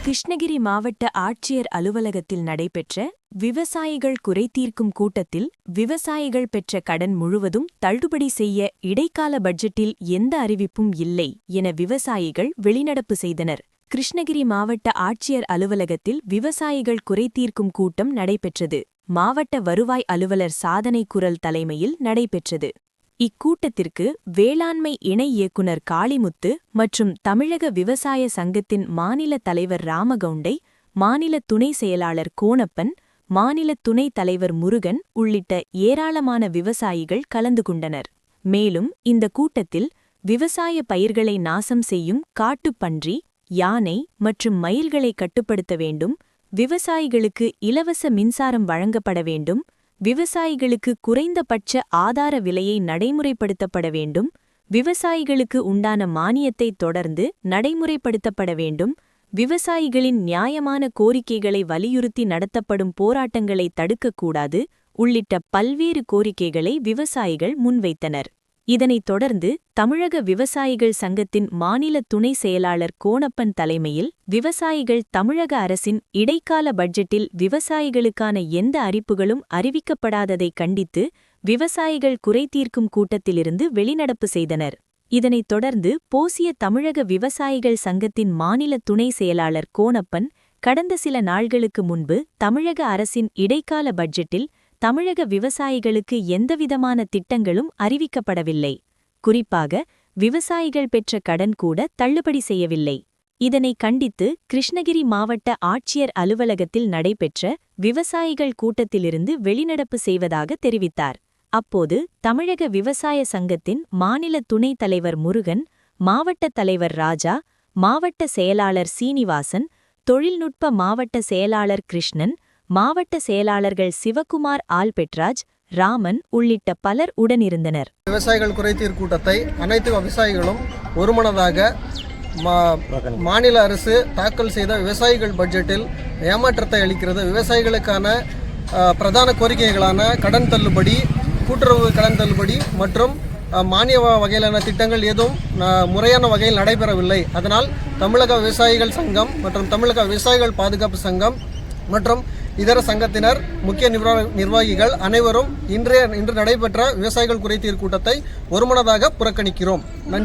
கிருஷ்ணகிரி மாவட்ட ஆட்சியர் அலுவலகத்தில் நடைபெற்ற விவசாயிகள் குறைதீர்க்கும் கூட்டத்தில் விவசாயிகள் பெற்ற கடன் முழுவதும் தள்ளுபடி செய்ய இடைக்கால பட்ஜெட்டில் எந்த அறிவிப்பும் இல்லை என விவசாயிகள் வெளிநடப்பு செய்தனர். கிருஷ்ணகிரி மாவட்ட ஆட்சியர் அலுவலகத்தில் விவசாயிகள் குறைதீர்க்கும் கூட்டம் நடைபெற்றது. மாவட்ட வருவாய் அலுவலர் சாதனை குரல் தலைமையில் நடைபெற்றது. இக்கூட்டத்திற்கு வேளாண்மை இணை இயக்குநர் காளிமுத்து மற்றும் தமிழக விவசாய சங்கத்தின் மாநில தலைவர் ராமகவுண்டை, மாநில துணை செயலாளர் கோணப்பன், மாநில துணைத் தலைவர் முருகன் உள்ளிட்ட ஏராளமான விவசாயிகள் கலந்து கொண்டனர். மேலும் இந்த கூட்டத்தில் விவசாய பயிர்களை நாசம் செய்யும் காட்டுப்பன்றி, யானை மற்றும் மயில்களை கட்டுப்படுத்த வேண்டும், விவசாயிகளுக்கு இலவச மின்சாரம் வழங்கப்பட வேண்டும், விவசாயிகளுக்கு குறைந்தபட்ச ஆதார விலையை நடைமுறைப்படுத்தப்பட வேண்டும், விவசாயிகளுக்கு உண்டான மானியத்தை தொடர்ந்து நடைமுறைப்படுத்தப்பட வேண்டும், விவசாயிகளின் நியாயமான கோரிக்கைகளை வலியுறுத்தி நடத்தப்படும் போராட்டங்களை தடுக்கக்கூடாது உள்ளிட்ட பல்வேறு கோரிக்கைகளை விவசாயிகள் முன்வைத்தனர். இதனைத் தொடர்ந்து தமிழக விவசாயிகள் சங்கத்தின் மாநில துணை செயலாளர் கோணப்பன் தலைமையில் விவசாயிகள் தமிழக அரசின் இடைக்கால பட்ஜெட்டில் விவசாயிகளுக்கான எந்த அறிவிப்புகளும் அறிவிக்கப்படாததைக் கண்டித்து விவசாயிகள் குறைதீர்க்கும் கூட்டத்திலிருந்து வெளிநடப்பு செய்தனர். இதனைத் தொடர்ந்து போசிய தமிழக விவசாயிகள் சங்கத்தின் மாநில துணை செயலாளர் கோணப்பன் கடந்த சில நாள்களுக்கு முன்பு தமிழக அரசின் இடைக்கால பட்ஜெட்டில் தமிழக விவசாயிகளுக்கு எந்தவிதமான திட்டங்களும் அறிவிக்கப்படவில்லை, குறிப்பாக விவசாயிகள் பெற்ற கடன் கூட தள்ளுபடி செய்யவில்லை. இதனை கண்டித்து கிருஷ்ணகிரி மாவட்ட ஆட்சியர் அலுவலகத்தில் நடைபெற்ற விவசாயிகள் கூட்டத்திலிருந்து வெளிநடப்பு செய்வதாக தெரிவித்தார். அப்போது தமிழக விவசாய சங்கத்தின் மாநில துணைத் தலைவர் முருகன், மாவட்ட தலைவர் ராஜா, மாவட்ட செயலாளர் சீனிவாசன், தொழில்நுட்ப மாவட்ட செயலாளர் கிருஷ்ணன், மாவட்ட செயலாளர்கள் சிவகுமார் ஆல்பெட்ராஜ், ராமன் உள்ளிட்ட பலர் உடனிருந்தனர். விவசாயிகள் குறைதீர் கூட்டத்தை அனைத்து விவசாயிகளும் ஒருமனதாக மாநில அரசு தாக்கல் செய்த விவசாயிகள் பட்ஜெட்டில் ஏமாற்றத்தை அளிக்கிறது. விவசாயிகளுக்கான பிரதான கோரிக்கைகளான கடன் தள்ளுபடி, கூட்டுறவு கடன் தள்ளுபடி மற்றும் மானிய வகையிலான திட்டங்கள் எதுவும் முறையான வகையில் நடைபெறவில்லை. அதனால் தமிழக விவசாயிகள் சங்கம் மற்றும் தமிழக விவசாயிகள் பாதுகாப்பு சங்கம் மற்றும் இதர சங்கத்தினர், முக்கிய நிர்வாகிகள் அனைவரும் இன்று நடைபெற்ற விவசாயிகள் குறைதீர் கூட்டத்தை ஒருமனதாக புறக்கணிக்கிறோம். நன்றி.